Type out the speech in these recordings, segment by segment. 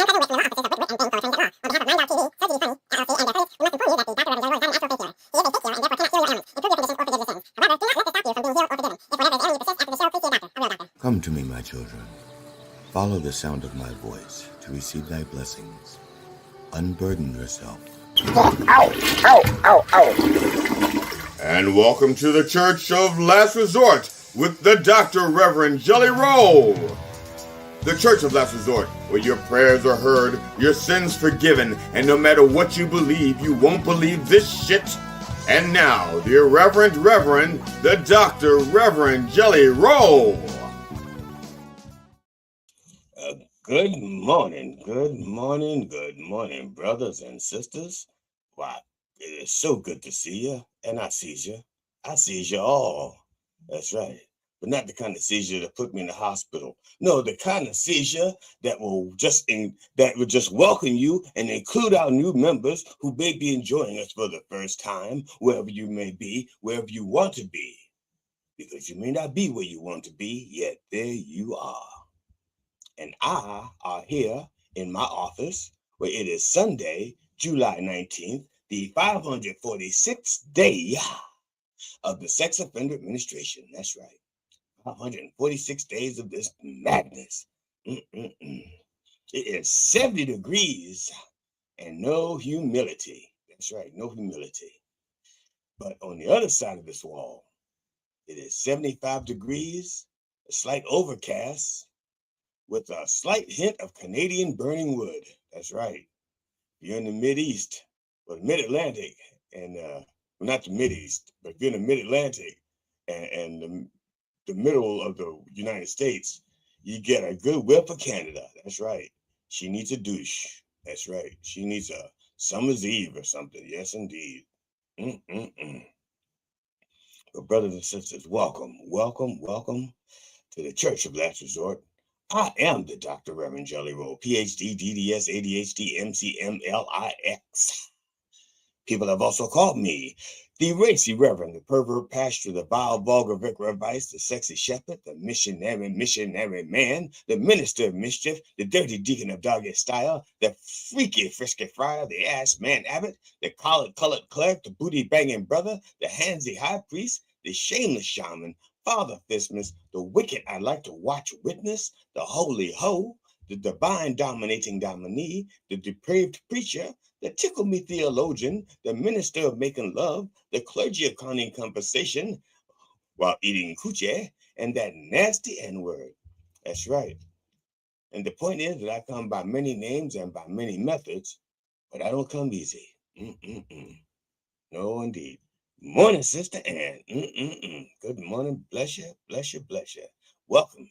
Come to me, my children. Follow the sound of my voice to receive thy blessings. Unburden yourself. Ow! Ow! Ow! Ow! And welcome to the Church of Last Resort with the Dr. Reverend Jelly Roll. The Church of Last Resort, where your prayers are heard, your sins forgiven, and no matter what you believe, you won't believe this shit. And now, the Irreverent Reverend, the Dr. Reverend Jelly Roll. Good morning, brothers and sisters. Why, it is so good to see you, and I sees you. I sees you all. That's right. But not the kind of seizure that put me in the hospital. No, the kind of seizure that will just welcome you and include our new members who may be enjoying us for the first time, wherever you may be, wherever you want to be. Because you may not be where you want to be, yet there you are. And I are here in my office where it is Sunday, July 19th, the 546th day of the Sex Offender Administration. That's right. 546 days of this madness. It is 70 degrees and no humility. That's right, no humility. But on the other side of this wall, it is 75 degrees, a slight overcast, with a slight hint of Canadian burning wood. That's right. You're in the Mid-East, or the Mid-Atlantic, and well, not the Mid-East, but if you're in the Mid-Atlantic and the middle of the United States, you get a good whiff of Canada. That's right. She needs a douche. That's right. She needs a summer's eve or something. Yes, indeed. But brothers and sisters, welcome to the Church of Last Resort. I am the Dr. Reverend Jelly Roll, PhD, DDS, ADHD, MCMLIX. People have also called me the Racy Reverend, the pervert pastor, the vile, vulgar vicar of vice, the sexy shepherd, the missionary man, the minister of mischief, the dirty deacon of doggy style, the freaky, frisky friar, the ass man abbot, the colored cleric, the booty banging brother, the handsy high priest, the shameless shaman, Father Fistmas, the wicked I like to watch witness, the holy hoe, the divine dominating dominee, the depraved preacher, the tickle me theologian, the minister of making love, the clergy of conning conversation while eating coochie, and that nasty N-word. That's right. And the point is that I come by many names and by many methods, but I don't come easy. No, indeed. Morning, Sister Ann. Good morning. Bless you. Welcome.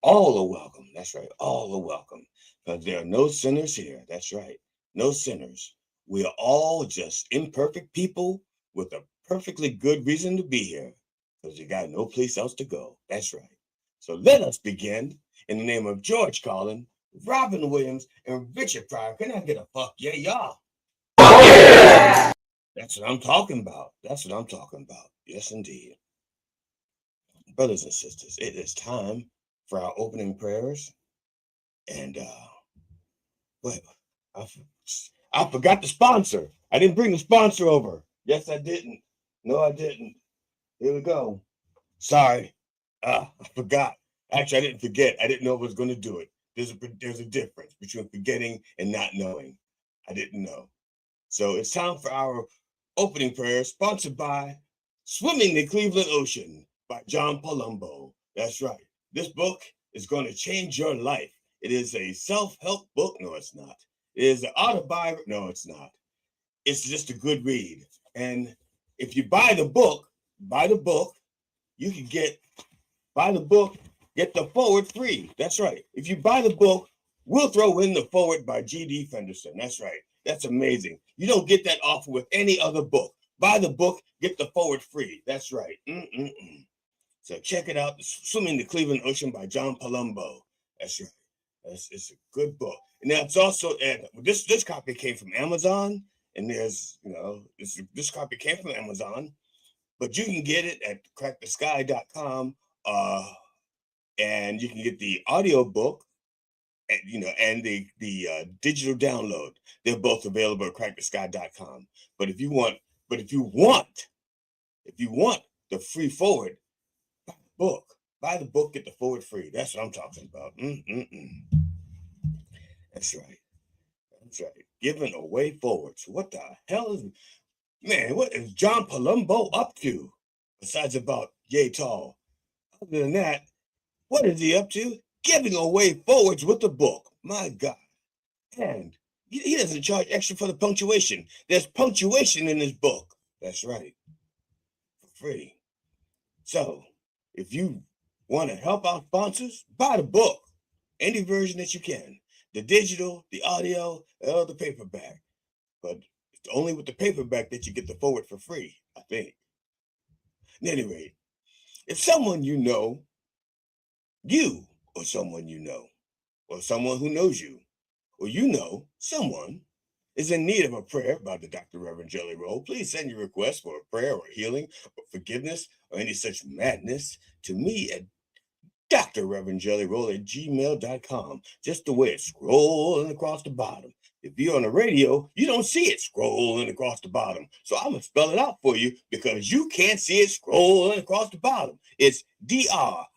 All are welcome. That's right. All are welcome. Because there are no sinners here. That's right. No sinners. We are all just imperfect people with a perfectly good reason to be here. Because you got no place else to go. That's right. So let us begin in the name of George Carlin, Robin Williams, and Richard Pryor. Can I get a fuck yeah, y'all? That's what I'm talking about. Yes, indeed. Brothers and sisters, it is time for our opening prayers. And wait, I forgot the sponsor. I didn't bring the sponsor over. Yes, I didn't. No, I didn't. Here we go. Sorry. I forgot. Actually, I didn't forget. I didn't know I was going to do it. There's a difference between forgetting and not knowing. I didn't know. So it's time for our opening prayer, sponsored by Swimming the Cleveland Ocean by John Palumbo. That's right. This book is going to change your life. It is a self-help book. No, it's not. It is an autobiography. No, it's not. It's just a good read. And if you buy the book, you can get the forward free. That's right. If you buy the book, we'll throw in the forward by G.D. Fenderson. That's right. That's amazing. You don't get that offer with any other book. Buy the book, get the forward free. That's right. So check it out. Swimming the Cleveland Ocean by John Palumbo. That's right. It's a good book. And that's also, this copy came from Amazon. And there's, this copy came from Amazon. But you can get it at crackthesky.com. And you can get the audio book and the digital download. They're both available at crackthesky.com. But if you want the free forward, buy the book, get the forward free. That's what I'm talking about. That's right. That's right. Giving away forwards. What the hell what is John Palumbo up to? Besides about yay tall. Other than that, what is he up to? Giving away forwards with the book. My God. And he doesn't charge extra for the punctuation. There's punctuation in his book. That's right. For free. So, if you want to help our sponsors, buy the book. Any version that you can. The digital, the audio, or the paperback. But it's only with the paperback that you get the forward for free, I think. At any rate, if someone you know, or someone you know, or someone who knows you, or you know someone is in need of a prayer by the Dr. Reverend Jelly Roll, please send your request for a prayer or healing or forgiveness or any such madness to me at drreverendjellyroll@gmail.com, just the way it's scrolling across the bottom. If you're on the radio, you don't see it scrolling across the bottom. So I'm going to spell it out for you because you can't see it scrolling across the bottom. It's DREVJELLYROLLE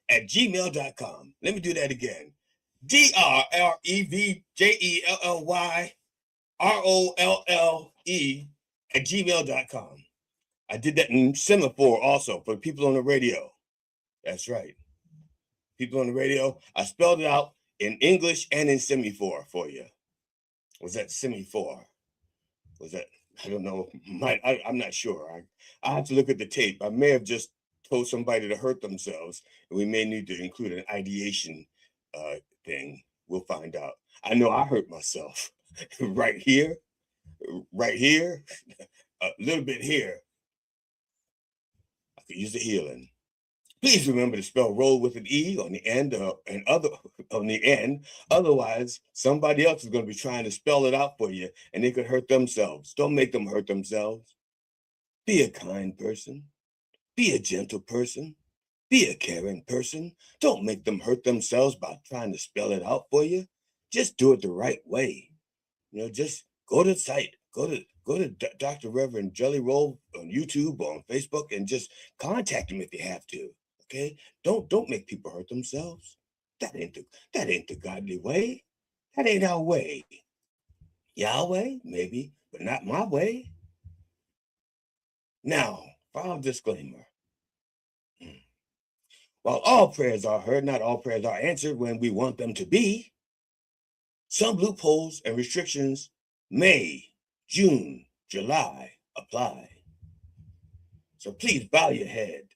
at gmail.com. Let me do that again. DREVJELLYROLLE at gmail.com. I did that in semaphore also for people on the radio. That's right. People on the radio, I spelled it out in English and in semaphore for you. Was that semaphore? Was that, I don't know. I'm not sure. I have to look at the tape. I may have just told somebody to hurt themselves, and we may need to include an ideation thing. We'll find out. I know I hurt myself right here, a little bit here. I could use the healing. Please remember to spell roll with an E on the end on the end. Otherwise, somebody else is going to be trying to spell it out for you, and they could hurt themselves. Don't make them hurt themselves. Be a kind person. Be a gentle person. Be a caring person. Don't make them hurt themselves by trying to spell it out for you. Just do it the right way. Just go to the site. Go to Dr. Reverend Jelly Roll on YouTube or on Facebook and just contact him if you have to. Okay? Don't make people hurt themselves. That ain't the godly way. That ain't our way. Yahweh, maybe, but not my way. Now, final disclaimer. While all prayers are heard, not all prayers are answered when we want them to be. Some loopholes and restrictions May, June, July apply. So please bow your head.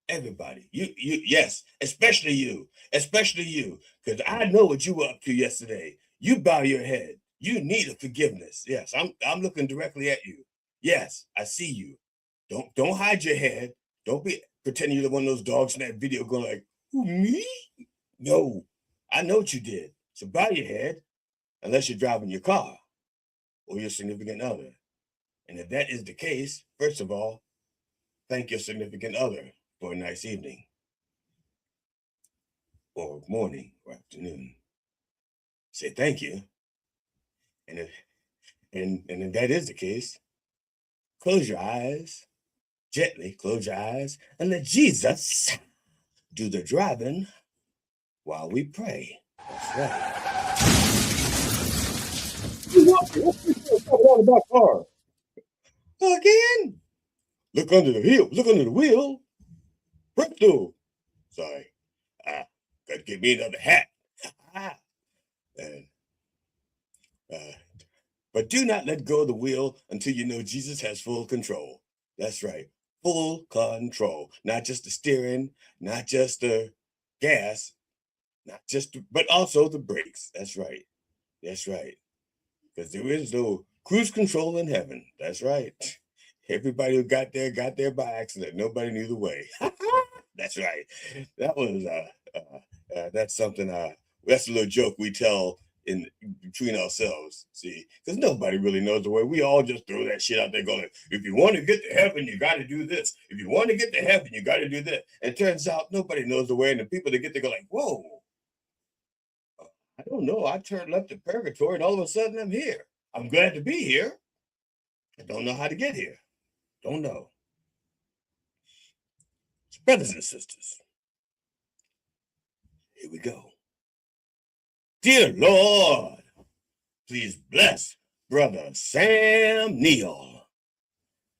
Everybody, yes, especially you, because I know what you were up to yesterday. You bow your head. You need a forgiveness. Yes, I'm looking directly at you. Yes, I see you. Don't hide your head. Don't be pretending you're one of those dogs in that video going like, who, me? No, I know what you did. So bow your head, unless you're driving your car or your significant other. And if that is the case, first of all, thank your significant other for a nice evening or morning or afternoon. Say thank you. And if that is the case, close your eyes, gently close your eyes, and let Jesus do the driving while we pray. That's right. What about car? Again? Look under the wheel. Presto. Sorry. Gotta get me another hat. But do not let go of the wheel until you know Jesus has full control. That's right. Full control. Not just the steering, not just the gas, but also the brakes. That's right. That's right. Because there is no cruise control in heaven. That's right. Everybody who got there by accident. Nobody knew the way. That's right. That was that's something. That's a little joke we tell in between ourselves, see, because nobody really knows the way. We all just throw that shit out there going, if you want to get to heaven, you got to do this. If you want to get to heaven, you got to do that. And it turns out nobody knows the way, and the people that get there go like, whoa, I don't know. I turned left to purgatory, and all of a sudden I'm here. I'm glad to be here. I don't know how to get here. Don't know. So brothers and sisters, here we go. Dear Lord, please bless Brother Sam Neill.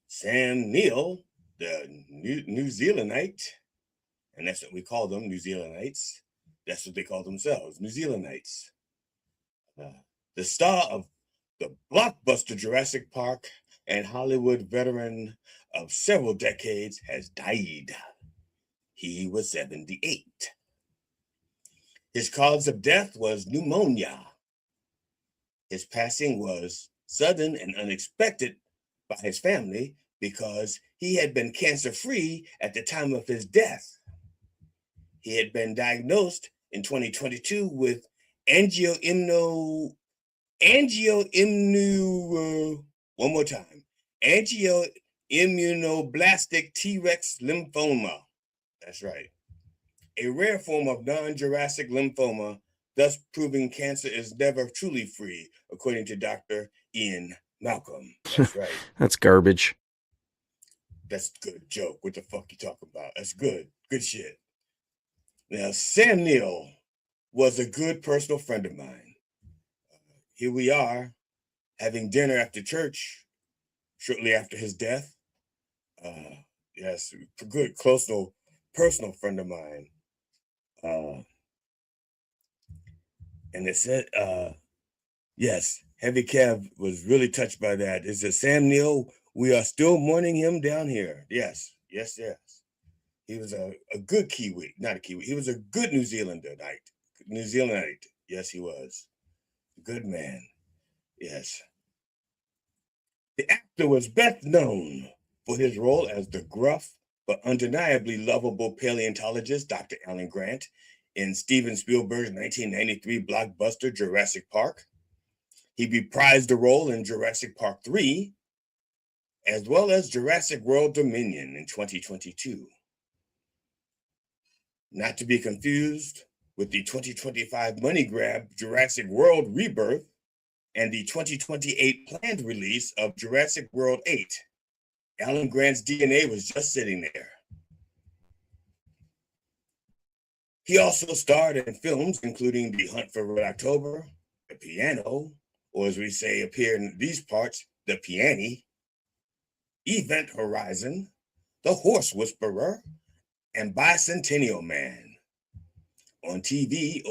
Sam Neill, the New Zealandite, and that's what we call them, New Zealandites. That's what they call themselves, New Zealandites. The star of the blockbuster Jurassic Park and Hollywood veteran of several decades has died. He was 78. His cause of death was pneumonia. His passing was sudden and unexpected by his family because he had been cancer-free at the time of his death. He had been diagnosed in 2022 with angioimmunoblastic T-Rex lymphoma. That's right. A rare form of non-Jurassic lymphoma, thus proving cancer is never truly free, according to Dr. Ian Malcolm. That's right. That's garbage. That's a good joke. What the fuck you talking about? That's good. Good shit. Now, Sam Neill was a good personal friend of mine. Here we are, having dinner after church shortly after his death. Yes, a good, close, personal friend of mine. And it said, yes, Heavy Kev was really touched by that. It says, Sam Neill, we are still mourning him down here. Yes. He was a good Kiwi, not a Kiwi. He was a good New Zealandite. Yes, he was. Good man. Yes. The actor was best known for his role as the gruff but undeniably lovable paleontologist Dr. Alan Grant in Steven Spielberg's 1993 blockbuster Jurassic Park. He reprised the role in Jurassic Park 3, as well as Jurassic World Dominion in 2022. Not to be confused with the 2025 money grab Jurassic World Rebirth and the 2028 planned release of Jurassic World 8. Alan Grant's DNA was just sitting there. He also starred in films including The Hunt for Red October, The Piano, or as we say up here in these parts, The Piany, Event Horizon, The Horse Whisperer, and Bicentennial Man. On TV,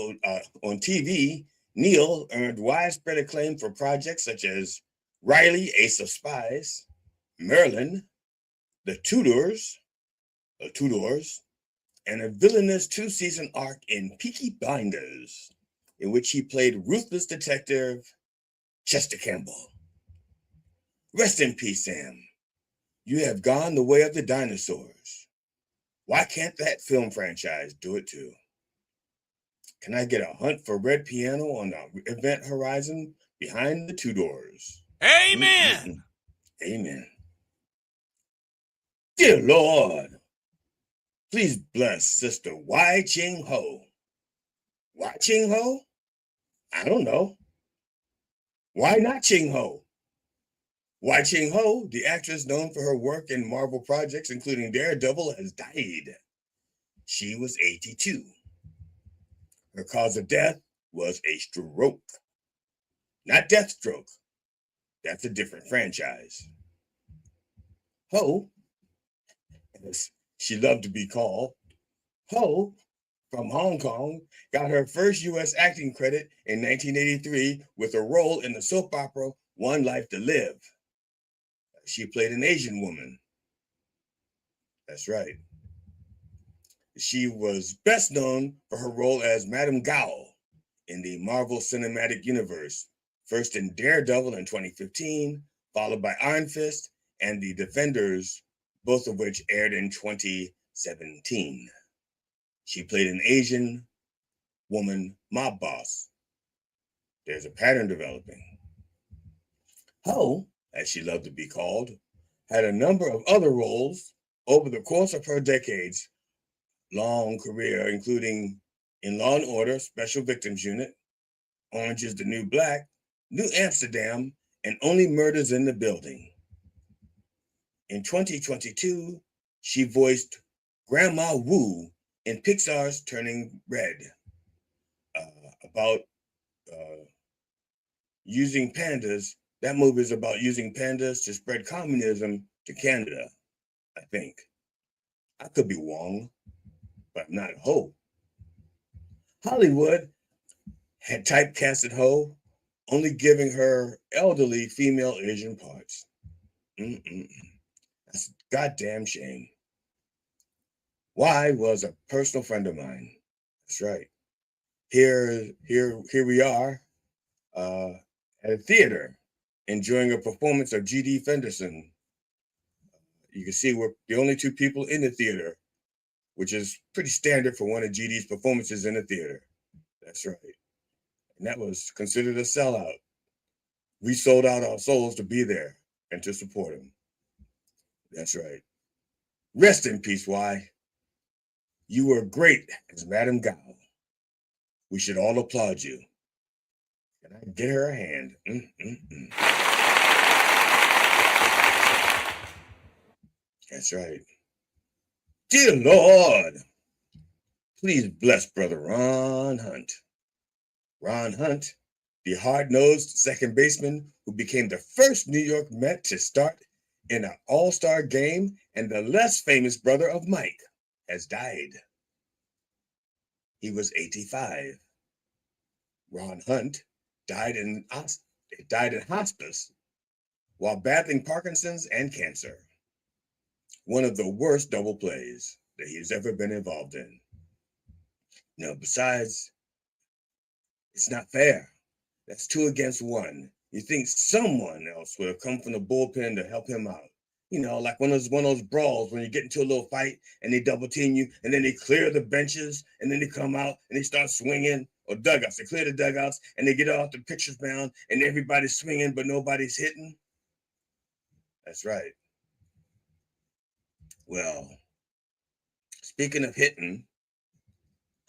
Neill earned widespread acclaim for projects such as Riley, Ace of Spies, Merlin, The Tudors, and a villainous 2-season arc in Peaky Blinders, in which he played ruthless detective Chester Campbell. Rest in peace, Sam. You have gone the way of the dinosaurs. Why can't that film franchise do it too? Can I get a Hunt for Red Piano on the Event Horizon behind the Tudors? Amen. Amen. Dear Lord, please bless Sister Wai Ching Ho. Why Ching Ho? I don't know. Why not Ching Ho? Wai Ching Ho, the actress known for her work in Marvel projects, including Daredevil, has died. She was 82. Her cause of death was a stroke. Not Deathstroke. That's a different franchise. Ho, as she loved to be called, Ho, from Hong Kong, got her first U.S. acting credit in 1983 with a role in the soap opera One Life to Live. She played an Asian woman. That's right. She was best known for her role as Madame Gao in the Marvel Cinematic Universe, first in Daredevil in 2015, followed by Iron Fist and The Defenders, both of which aired in 2017. She played an Asian woman mob boss. There's a pattern developing. Ho, as she loved to be called, had a number of other roles over the course of her decades long career, including in Law and Order, Special Victims Unit, Orange is the New Black, New Amsterdam, and Only Murders in the Building. In 2022, she voiced Grandma Wu in Pixar's Turning Red, about using pandas. That movie is about using pandas to spread communism to Canada, I think. I could be wrong, but I'm not Ho. Hollywood had typecasted Ho, only giving her elderly female Asian parts. That's a goddamn shame. Y was a personal friend of mine. That's right. Here we are at a theater enjoying a performance of G.D. Fenderson. You can see we're the only two people in the theater, which is pretty standard for one of G.D.'s performances in the theater. That's right. And that was considered a sellout. We sold out our souls to be there and to support him. That's right. Rest in peace, Y. You were great as Madame Gao. We should all applaud you. Can I get her a hand? That's right. Dear Lord, please bless Brother Ron Hunt. Ron Hunt, the hard-nosed second baseman who became the first New York Met to start in an all-star game and the less famous brother of Mike, has died. He was 85. Ron Hunt died in hospice while battling Parkinson's and cancer. One of the worst double plays that he's ever been involved in. Now, besides, it's not fair. That's 2 against 1. You think someone else would have come from the bullpen to help him out. You know, like one of those brawls when you get into a little fight and they double team you and then they clear the benches and then they come out and they start swinging, or dugouts. They clear the dugouts and they get off the pitcher's mound and everybody's swinging but nobody's hitting. That's right. Well, speaking of hitting,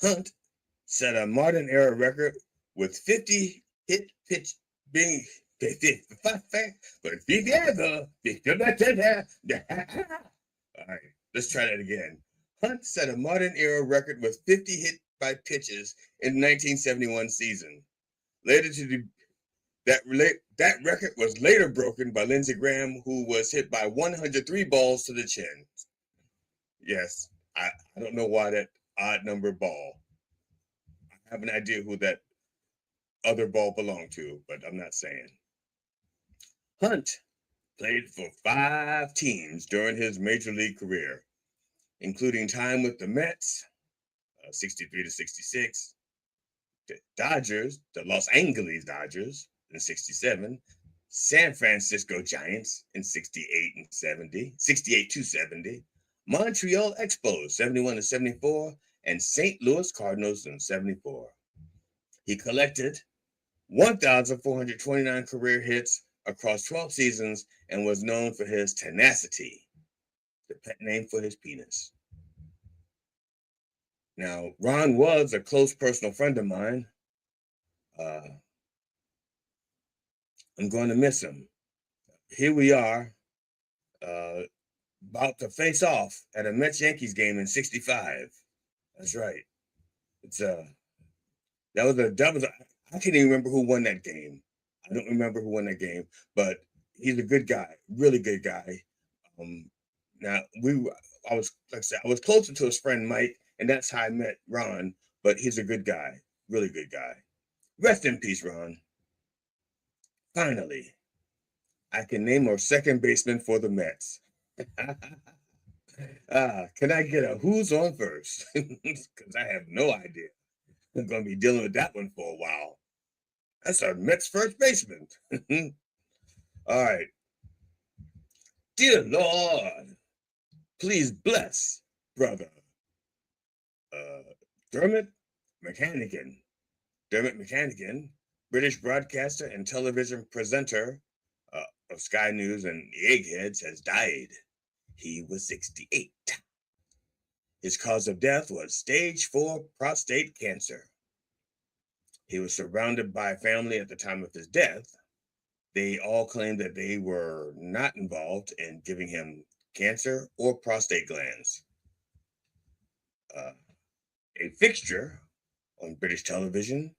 Hunt set a modern era record with 50 hit pitch being all right, let's try that again. Hunt set a modern era record with 50 hit by pitches in the 1971 season. That record was later broken by Lindsey Graham, who was hit by 103 balls to the chin. Yes, I don't know why that odd number ball. I have an idea who that other ball belonged to, but I'm not saying. Hunt played for 5 teams during his major league career, including time with the Mets, 63 to 66, the Dodgers, the Los Angeles Dodgers in 67, San Francisco Giants in 68 to 70, Montreal Expos 71 to 74, and St. Louis Cardinals in 74. He collected 1,429 career hits across 12 seasons and was known for his tenacity, the pet name for his penis. Now, Ron was a close personal friend of mine. I'm going to miss him. Here we are, about to face off at a Mets-Yankees game in 65. That's right. It's I can't even remember who won that game. I don't remember who won that game, but he's a good guy, really good guy. Now I was closer to his friend Mike, and that's how I met Ron. But he's a good guy, really good guy. Rest in peace, Ron. Finally, I can name our second baseman for the Mets. Can I get a who's on first? Because I have no idea. I'm going to be dealing with that one for a while. That's our Mets first baseman. All right. Dear Lord, please bless brother Dermot McHannigan. Dermot McHannigan British broadcaster and television presenter of Sky News and the Eggheads, has died. He was 68. His cause of death was stage 4 prostate cancer. He was surrounded by family at the time of his death. They all claimed that they were not involved in giving him cancer or prostate glands. A fixture on British television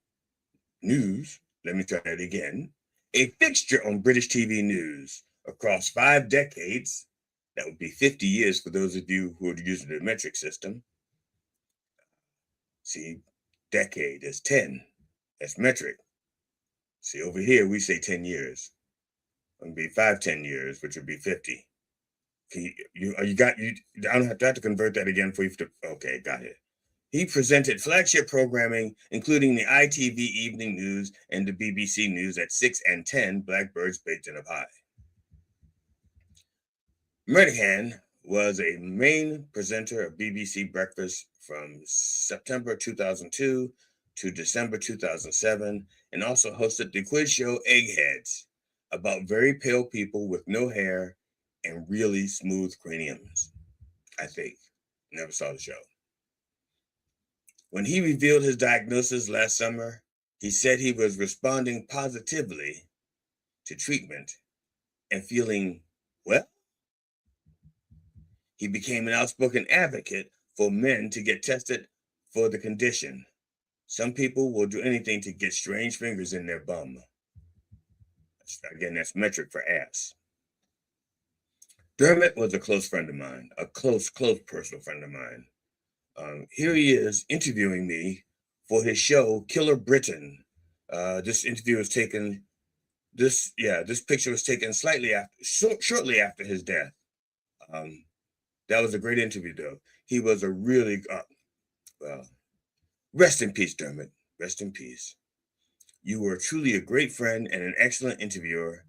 news, let me try that again. A fixture on British TV news across 5 decades, that would be 50 years for those of you who are using the metric system. See, decade is 10. That's metric. See, over here, we say 10 years. It would be 10 years, which would be 50. I don't have to convert that again for you to, okay, got it. He presented flagship programming, including the ITV Evening News and the BBC News at 6 and 10, Blackbirds baked in a pie. Murdihan was a main presenter of BBC Breakfast from September 2002 to December 2007, and also hosted the quiz show Eggheads, about very pale people with no hair and really smooth craniums, I think. Never saw the show. When he revealed his diagnosis last summer, he said he was responding positively to treatment and feeling well. He became an outspoken advocate for men to get tested for the condition. Some people will do anything to get strange fingers in their bum. Again, that's metric for ass. Dermot was a close friend of mine, a close personal friend of mine. Here he is interviewing me for his show, Killer Britain. This interview was taken, this picture was taken shortly after his death. That was a great interview, though. He was a really, rest in peace, Dermot. Rest in peace. You were truly a great friend and an excellent interviewer,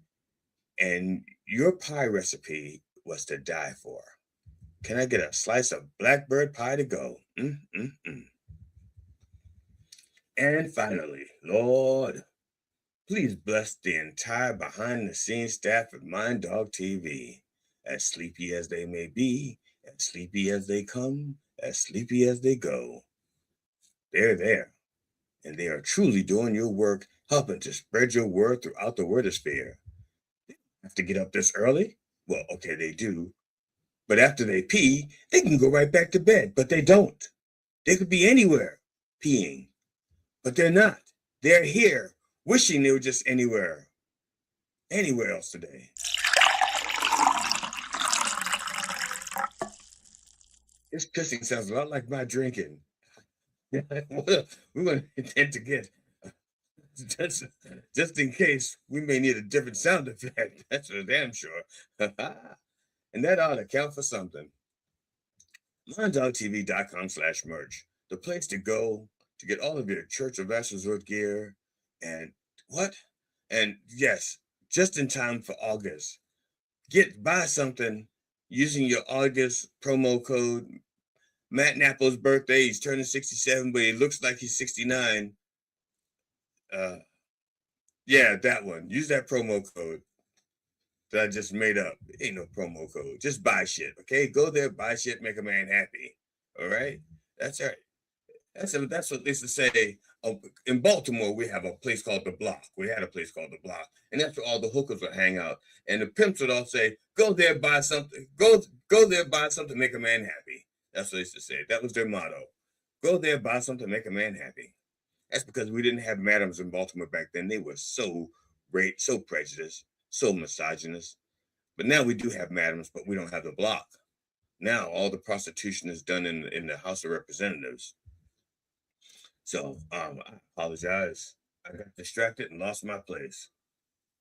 and your pie recipe was to die for. Can I get a slice of blackbird pie to go? And finally, Lord, please bless the entire behind-the-scenes staff of Mind Dog TV. As sleepy as they may be, as sleepy as they come, as sleepy as they go. They're there, and they are truly doing your work, helping to spread your word throughout the wordosphere. They don't have to get up this early. Well, okay, they do. But after they pee, they can go right back to bed, but they don't. They could be anywhere peeing, but they're not. They're here, wishing they were just anywhere else today. This pissing sounds a lot like my drinking. We're going to intend to get, just in case, we may need a different sound effect. That's for damn sure. And that ought to count for something. MindDogTV.com/merch, the place to go to get all of your Church of Last Resort gear. And what? And yes, just in time for August. Buy something using your August promo code. Matt Napple's birthday, he's turning 67, but he looks like he's 69. Yeah, that one. Use that promo code that I just made up. It ain't no promo code. Just buy shit, okay? Go there, buy shit, make a man happy. All right? That's right. That's what they used to say. In Baltimore, we have a place called The Block. We had a place called The Block. And that's where all the hookers would hang out. And the pimps would all say, go there, buy something. Go there, buy something, make a man happy. That's what they used to say. That was their motto. Go there, buy something, make a man happy. That's because we didn't have madams in Baltimore back then. They were so prejudiced, so misogynist. But now we do have madams, but we don't have The Block. Now all the prostitution is done in the House of Representatives. So I apologize. I got distracted and lost my place.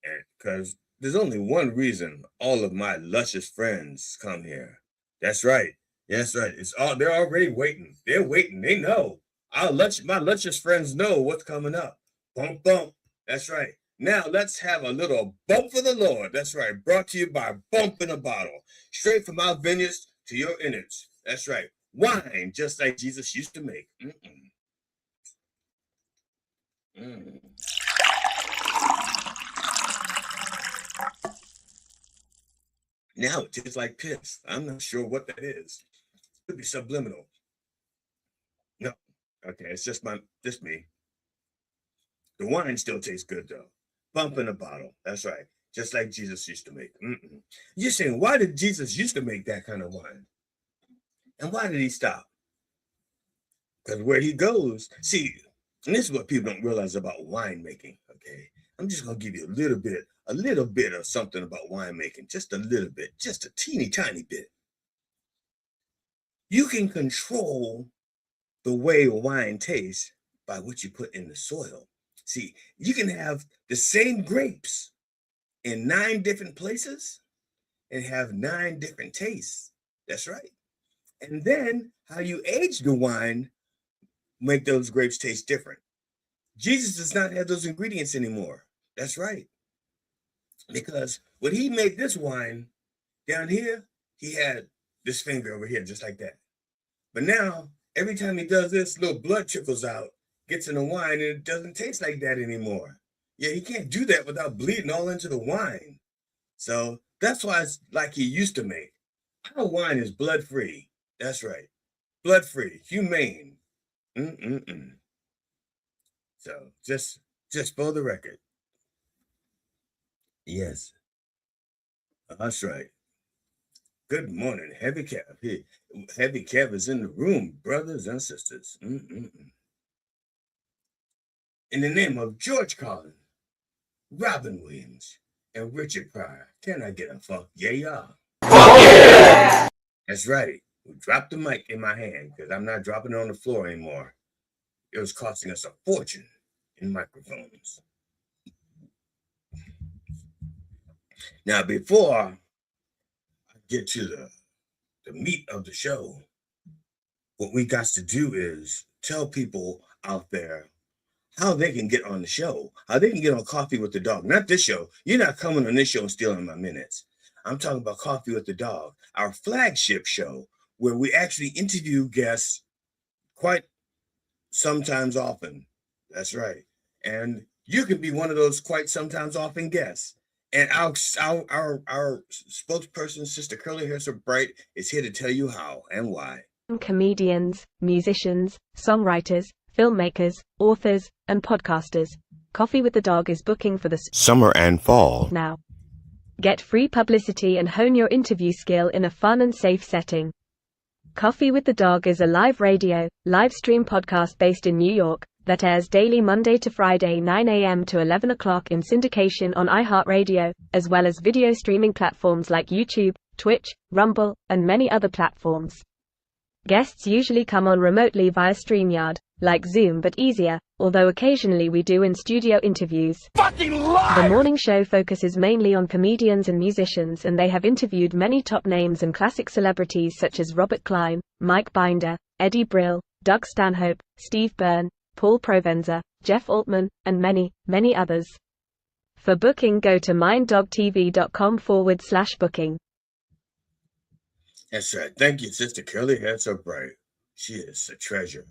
And because there's only one reason all of my luscious friends come here. That's right. That's right. They're already waiting. They're waiting. They know. My luscious friends know what's coming up. Bump, bump. That's right. Now let's have a little bump for the Lord. That's right. Brought to you by Bump in a Bottle. Straight from our vineyards to your innards. That's right. Wine, just like Jesus used to make. Now it tastes like piss. I'm not sure what that is. Could be subliminal. No. Okay, it's just me. The wine still tastes good though. Bump in a bottle. That's right. Just like Jesus used to make. You're saying, why did Jesus used to make that kind of wine? And why did he stop? Because where he goes, see, and this is what people don't realize about winemaking, okay? I'm just gonna give you a little bit of something about winemaking, just a little bit, just a teeny tiny bit. You can control the way wine tastes by what you put in the soil. See, you can have the same grapes in 9 different places and have 9 different tastes. That's right. And then how you age the wine make those grapes taste different. Jesus does not have those ingredients anymore. That's right. Because when he made this wine down here, he had this finger over here, just like that. But now, every time he does this, little blood trickles out, gets in the wine, and it doesn't taste like that anymore. Yeah, he can't do that without bleeding all into the wine. So that's why it's like he used to make. Our wine is blood-free. That's right. Blood-free, humane. So just for the record. Yes. That's right. Good morning, Heavy Kev. Heavy Kev is in the room, brothers and sisters. In the name of George Carlin, Robin Williams, and Richard Pryor, can I get a fuck yeah? Fuck yeah! That's right. We dropped the mic in my hand because I'm not dropping it on the floor anymore. It was costing us a fortune in microphones. Now, before I get to the meat of the show, what we got to do is tell people out there how they can get on the show, how they can get on Coffee with the Dog. Not this show. You're not coming on this show and stealing my minutes. I'm talking about Coffee with the Dog, our flagship show, where we actually interview guests quite sometimes often. That's right. And you can be one of those quite sometimes often guests. And our spokesperson, Sister Curly Hair So Bright, is here to tell you how and why. Comedians, musicians, songwriters, filmmakers, authors, and podcasters. Coffee with the Dog is booking for the summer and fall. Now, get free publicity and hone your interview skill in a fun and safe setting. Coffee with the Dog is a live radio, live stream podcast based in New York that airs daily Monday to Friday 9 a.m. to 11 o'clock in syndication on iHeartRadio, as well as video streaming platforms like YouTube, Twitch, Rumble, and many other platforms. Guests usually come on remotely via StreamYard, like Zoom but easier, although occasionally we do in-studio interviews. Fucking lie! The morning show focuses mainly on comedians and musicians, and they have interviewed many top names and classic celebrities such as Robert Klein, Mike Binder, Eddie Brill, Doug Stanhope, Steve Byrne, Paul Provenza, Jeff Altman, and many, many others. For booking, go to minddogtv.com/booking. That's right. Thank you, Sister Curly Hair So Bright. She is a treasure,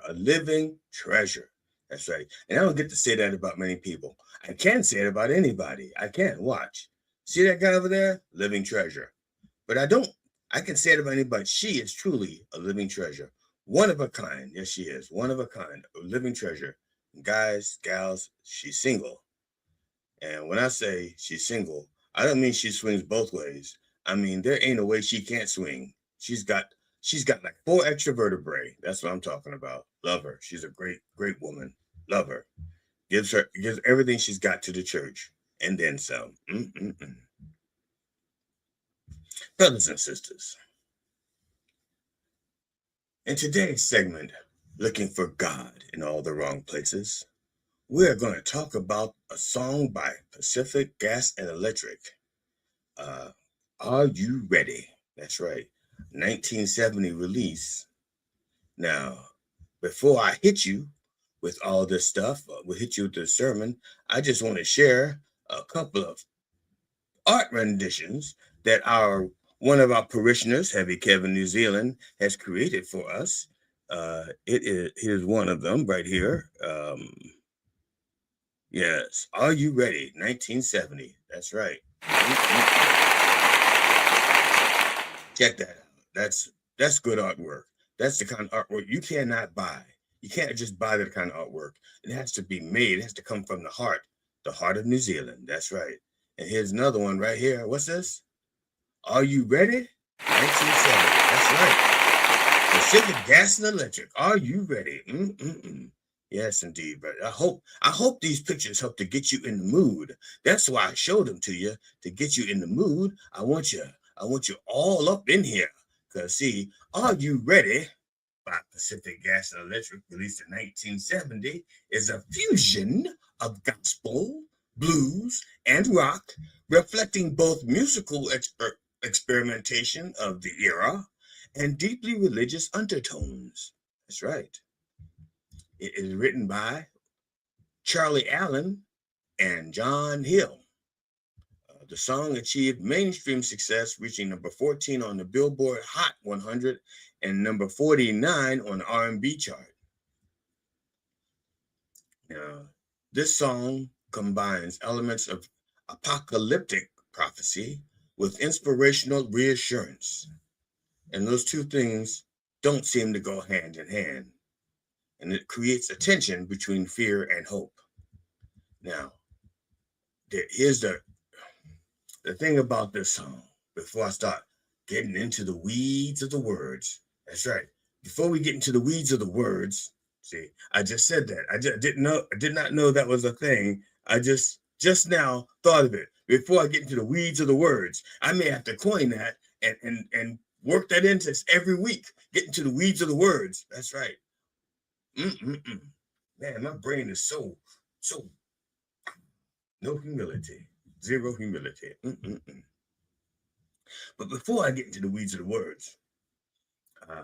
a living treasure. That's right. And I don't get to say that about many people. I can't say it about anybody. I can't. Watch. See that guy over there? Living treasure. But I can say it about anybody. She is truly a living treasure. One of a kind. Yes, she is. One of a kind. A living treasure. Guys, gals, she's single. And when I say she's single, I don't mean she swings both ways. I mean, there ain't a way she can't swing. She's got like 4 extra vertebrae. That's what I'm talking about. Love her. She's a great, great woman. Love her. Gives everything she's got to the church. And then some. Brothers and sisters, in today's segment, Looking for God in All the Wrong Places, we're going to talk about a song by Pacific Gas and Electric. Are You Ready? That's right. 1970 release. Now, before I hit you with all this stuff, we'll hit you with the sermon, I just want to share a couple of art renditions that one of our parishioners, Heavy Kevin New Zealand, has created for us. Here's one of them right here. Yes. Are You Ready? 1970. That's right. Check that out. That's good artwork. That's the kind of artwork you cannot buy. You can't just buy that kind of artwork. It has to be made. It has to come from the heart of New Zealand. That's right. And here's another one right here. What's this? Are You Ready? 1970. That's right. Pacific Gas and Electric. Are you ready? Yes, indeed. But I hope these pictures help to get you in the mood. That's why I showed them to you, to get you in the mood. I want you all up in here. Because see, Are You Ready by Pacific Gas and Electric, released in 1970, is a fusion of gospel, blues, and rock, reflecting both musical experimentation of the era and deeply religious undertones. That's right. It is written by Charlie Allen and John Hill. The song achieved mainstream success, reaching number 14 on the Billboard Hot 100 and number 49 on the R&B chart. Now, this song combines elements of apocalyptic prophecy with inspirational reassurance. And those two things don't seem to go hand in hand. And it creates a tension between fear and hope. Now, here's the thing about this song, before I start getting into the weeds of the words. That's right. Before we get into the weeds of the words, see, I just said that. I did not know that was a thing. I just now thought of it. Before I get into the weeds of the words, I may have to coin that and work that into every week. Get into the weeds of the words. That's right. Man, my brain is so no humility. Zero humility. But before I get into the weeds of the words, I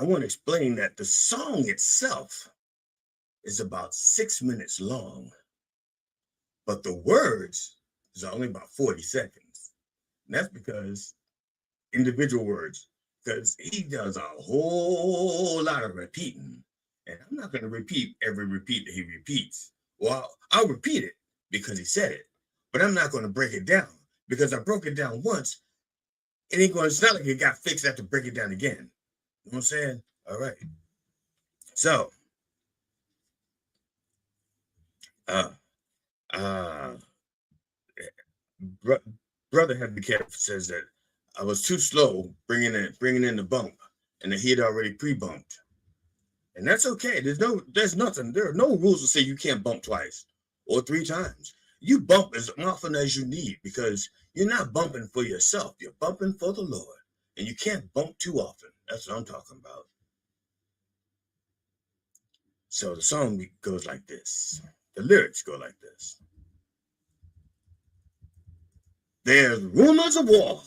want to explain that the song itself is about 6 minutes long, but the words is only about 40 seconds. And that's because individual words, because he does a whole lot of repeating. And I'm not going to repeat every repeat that he repeats. Well, I'll repeat it because he said it, but I'm not going to break it down because I broke it down once. It's not like it got fixed after break it down again. You know what I'm saying? All right. So, Brother Advocate says that I was too slow bringing in the bump, and that he had already pre-bumped, and that's okay. There are no rules to say you can't bump twice or 3 times. You bump as often as you need because you're not bumping for yourself. You're bumping for the Lord, and you can't bump too often. That's what I'm talking about. So the song goes like this. The lyrics go like this. There's rumors of war,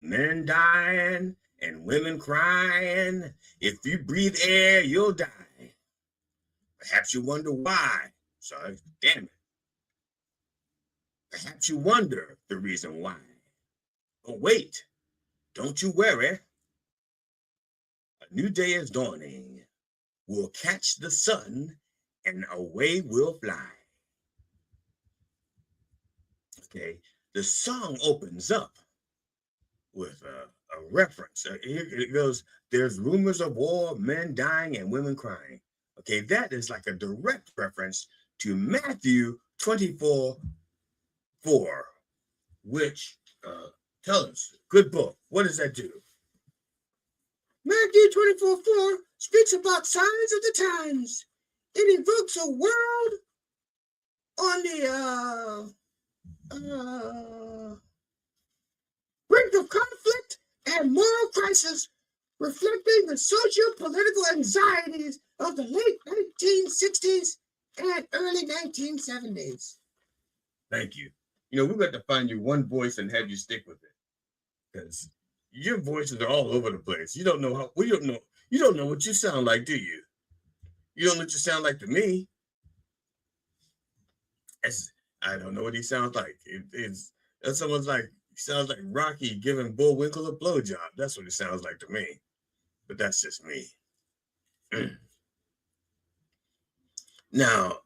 men dying and women crying. If you breathe air, you'll die. Perhaps you wonder why. Sorry, damn it. Perhaps you wonder the reason why. But wait, don't you worry. A new day is dawning. We'll catch the sun and away we'll fly. Okay, the song opens up with a reference. Here it goes, there's rumors of war, men dying and women crying. Okay, that is like a direct reference to Matthew 24:4, which, tell us, good book, what does that do? Matthew 24:4 speaks about signs of the times. It evokes a world on the brink of conflict and moral crisis, reflecting the socio-political anxieties of the late 1960s and early 1970s. Thank you. We've got to find you one voice and have you stick with it, because your voices are all over the place. You don't know what you sound like, do you? You don't know what you sound like to me. I don't know what he sounds like. That's someone's like, he sounds like Rocky giving Bullwinkle a blowjob. That's what it sounds like to me. But that's just me. Now,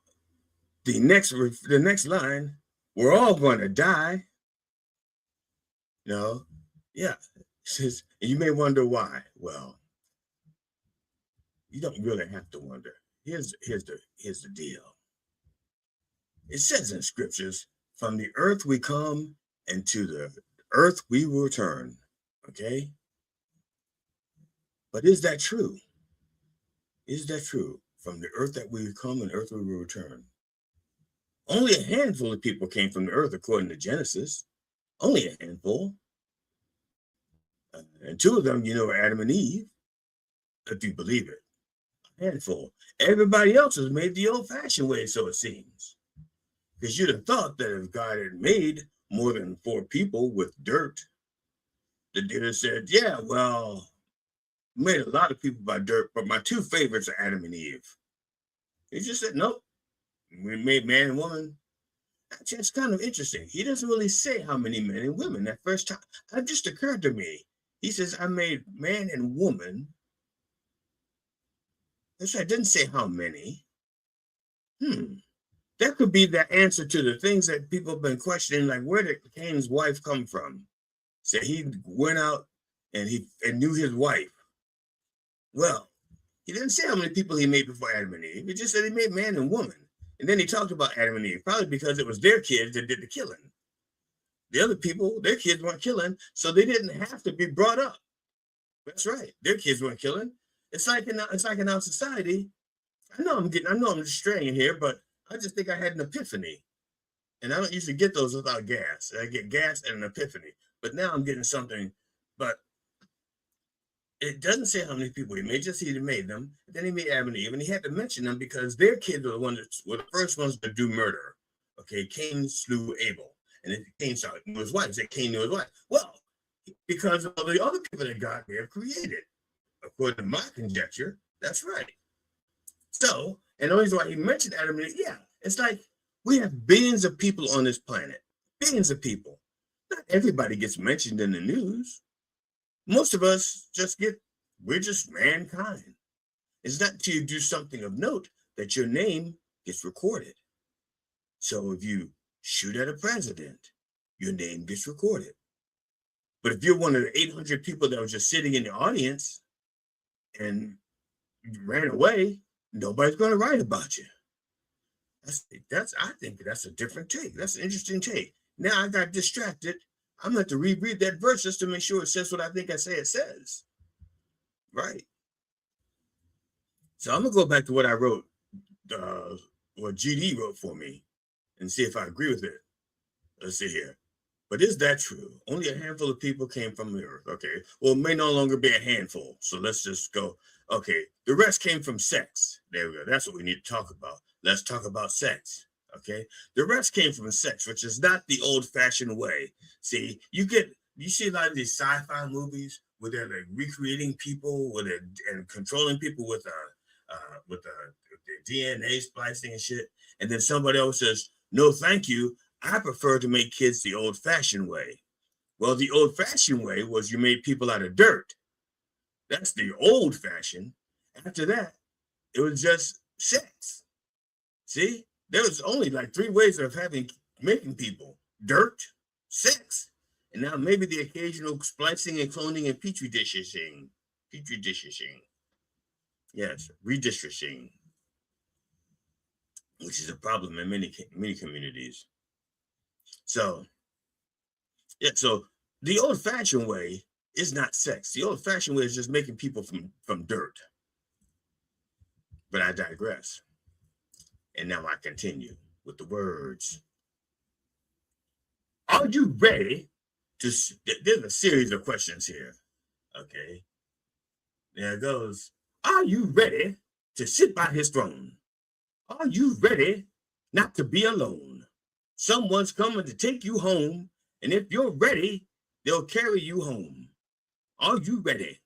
the next line, we're all going to die. Yeah. It says, and you may wonder why. Well, you don't really have to wonder. Here's the deal. It says in scriptures, from the earth we come, and to the earth we will return. Okay? But is that true? Is that true? From the earth that we come and earth we will return. Only a handful of people came from the earth according to Genesis. Only a handful. And two of them, are Adam and Eve, if you believe it. A handful. Everybody else was made the old-fashioned way, so it seems. Because you'd have thought that if God had made more than 4 people with dirt, that they'd have said, yeah, well, made a lot of people by dirt, but my 2 favorites are Adam and Eve. He just said, nope, we made man and woman. That's just kind of interesting. He doesn't really say how many men and women that first time. That just occurred to me. He says, I made man and woman. That's right, it didn't say how many. That could be the answer to the things that people have been questioning, like where did Cain's wife come from? So he went out and he knew his wife. Well, he didn't say how many people he made before Adam and Eve. He just said he made man and woman. And then he talked about Adam and Eve, probably because it was their kids that did the killing. The other people, their kids weren't killing, so they didn't have to be brought up. That's right. Their kids weren't killing. It's like in our society. I know I'm straying here, but I just think I had an epiphany. And I don't usually get those without gas. I get gas and an epiphany. But now I'm getting something. But it doesn't say how many people he made, just he made them. Then he made Adam and Eve, and he had to mention them because their kids were the first ones to do murder. Okay, Cain slew Abel. And then Cain saw his wife. Said Cain knew his wife. Well, because of the other people that God may have created. According to my conjecture, that's right. So, and the reason why he mentioned Adam and Eve, yeah, it's like we have billions of people on this planet. Billions of people. Not everybody gets mentioned in the news. Most of us we're just mankind. It's not until you do something of note that your name gets recorded. So if you shoot at a president, your name gets recorded. But if you're one of the 800 people that were just sitting in the audience and you ran away, nobody's going to write about you. I think that's a different take. That's an interesting take. Now I got distracted. I'm going to have to reread that verse just to make sure it says what I think I say it says. Right. So I'm going to go back to what I wrote, what GD wrote for me, and see if I agree with it. Let's see here. But is that true? Only a handful of people came from the earth. Okay. Well, it may no longer be a handful. So let's just go. Okay. The rest came from sex. There we go. That's what we need to talk about. Let's talk about sex. Okay. The rest came from sex, which is not the old-fashioned way. See, you see a lot of these sci-fi movies where they're like recreating people and controlling people with the DNA splicing and shit. And then somebody else says, no, thank you. I prefer to make kids the old-fashioned way. Well, the old-fashioned way was you made people out of dirt. That's the old-fashioned. After that, it was just sex. See? There was only like 3 ways of making people. Dirt, sex, and now maybe the occasional splicing and cloning and petri dishing. Yes, redistricting, which is a problem in many communities. So, yeah, so the old-fashioned way is not sex. The old-fashioned way is just making people from dirt. But I digress. And now I continue with the words. Are you ready to... There's a series of questions here. Okay. There it goes. Are you ready to sit by his throne? Are you ready not to be alone? Someone's coming to take you home, and if you're ready, they'll carry you home. Are you ready?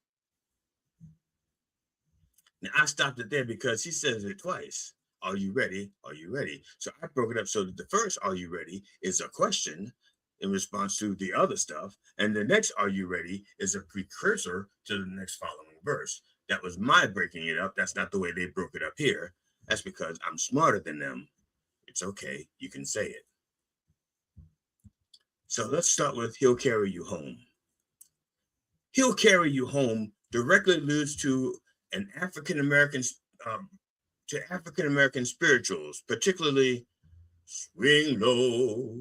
Now, I stopped it there because he says it twice. Are you ready? Are you ready? So I broke it up so that the first, are you ready, is a question in response to the other stuff. And the next, are you ready, is a precursor to the next following verse. That was my breaking it up. That's not the way they broke it up here. That's because I'm smarter than them. It's okay. You can say it. So let's start with he'll carry you home. He'll carry you home directly alludes to an African American spirituals, particularly swing low,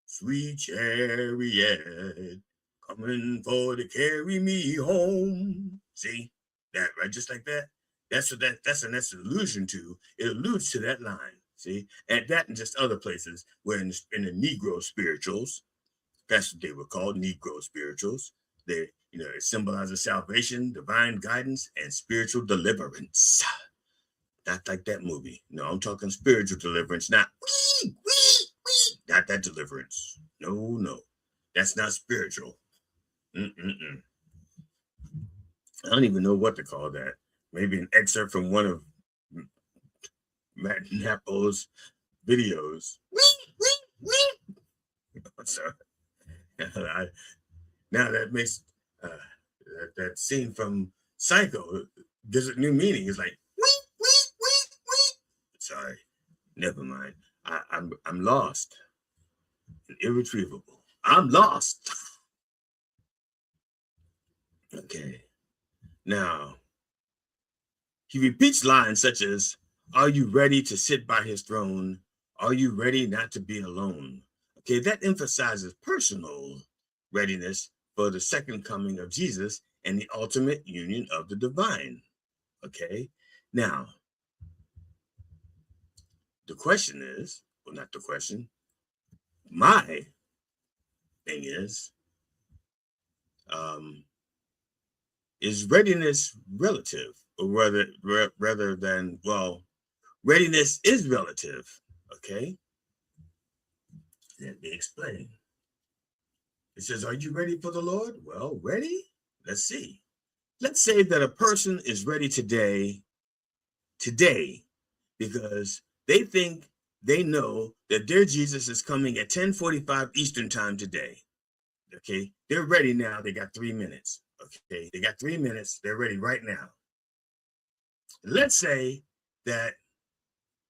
sweet chariot, coming for to carry me home. See that right, just like that. That's what that's an allusion to. It alludes to that line. See, and that and just other places where in the Negro spirituals, that's what they were called, Negro spirituals. They, it symbolizes salvation, divine guidance, and spiritual deliverance. Not like that movie. No, I'm talking spiritual deliverance, not not that deliverance. No, that's not spiritual. Mm-mm-mm. I don't even know what to call that. Maybe an excerpt from one of Matt Napo's videos. So, now that makes that scene from Psycho gives it new meaning. It's like, sorry, never mind. I'm lost and irretrievable. I'm lost. Okay. Now, he repeats lines such as, "Are you ready to sit by his throne? Are you ready not to be alone?" Okay, that emphasizes personal readiness for the second coming of Jesus and the ultimate union of the divine. Okay, now, the question is, well, not the question, my thing is readiness relative, or rather than, well, readiness is relative. Okay, let me explain. It says, are you ready for the Lord? Well, ready? Let's see. Let's say that a person is ready today, because they think they know that their Jesus is coming at 10:45 Eastern time today. Okay, they're ready now. They got 3 minutes. Okay, they got 3 minutes. They're ready right now. Let's say that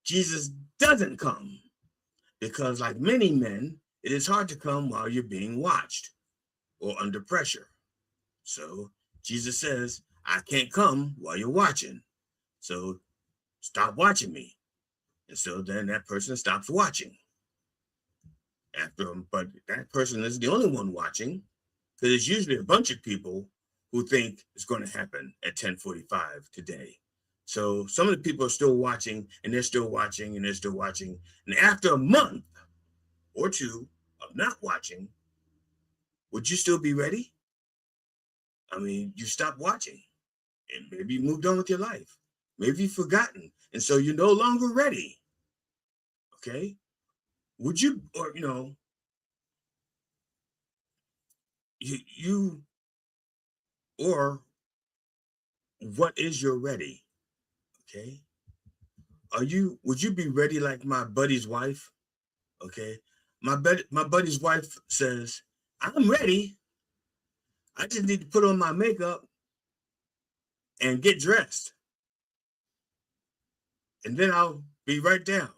Jesus doesn't come, because like many men, it is hard to come while you're being watched or under pressure. So Jesus says, I can't come while you're watching. So stop watching me. And so then that person stops watching. But that person is the only one watching, because it's usually a bunch of people who think it's going to happen at 10:45 today. So some of the people are still watching, and they're still watching, and they're still watching. And after a month or two of not watching, would you still be ready? I mean, you stopped watching, and maybe you moved on with your life. Maybe you've forgotten, and so you're no longer ready. Okay? Would you, or you or what is your ready? Okay? Would you be ready like my buddy's wife? Okay? My buddy's wife says, I'm ready. I just need to put on my makeup and get dressed. And then I'll be right down.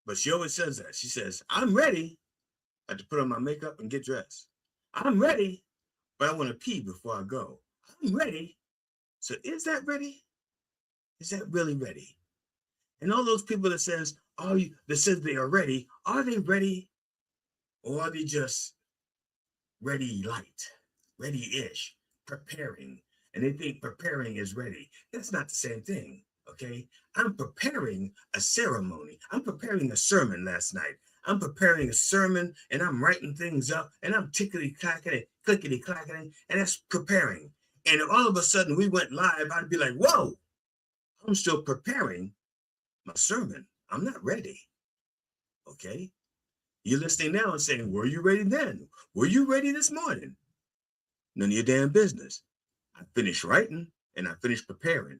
But she always says that. She says, I'm ready. I have to put on my makeup and get dressed. I'm ready, but I want to pee before I go. I'm ready. So is that ready? Is that really ready? And all those people that says they are they ready? Or are they just ready light, ready-ish, preparing? And they think preparing is ready. That's not the same thing, okay? I'm preparing a ceremony. I'm preparing a sermon last night. I'm preparing a sermon, and I'm writing things up, and I'm tickety-clacking, clickety-clacking, and that's preparing. And if all of a sudden we went live, I'd be like, whoa, I'm still preparing my sermon. I'm not ready, okay? You're listening now and saying, were you ready then? Were you ready this morning? None of your damn business. I finished writing and I finished preparing.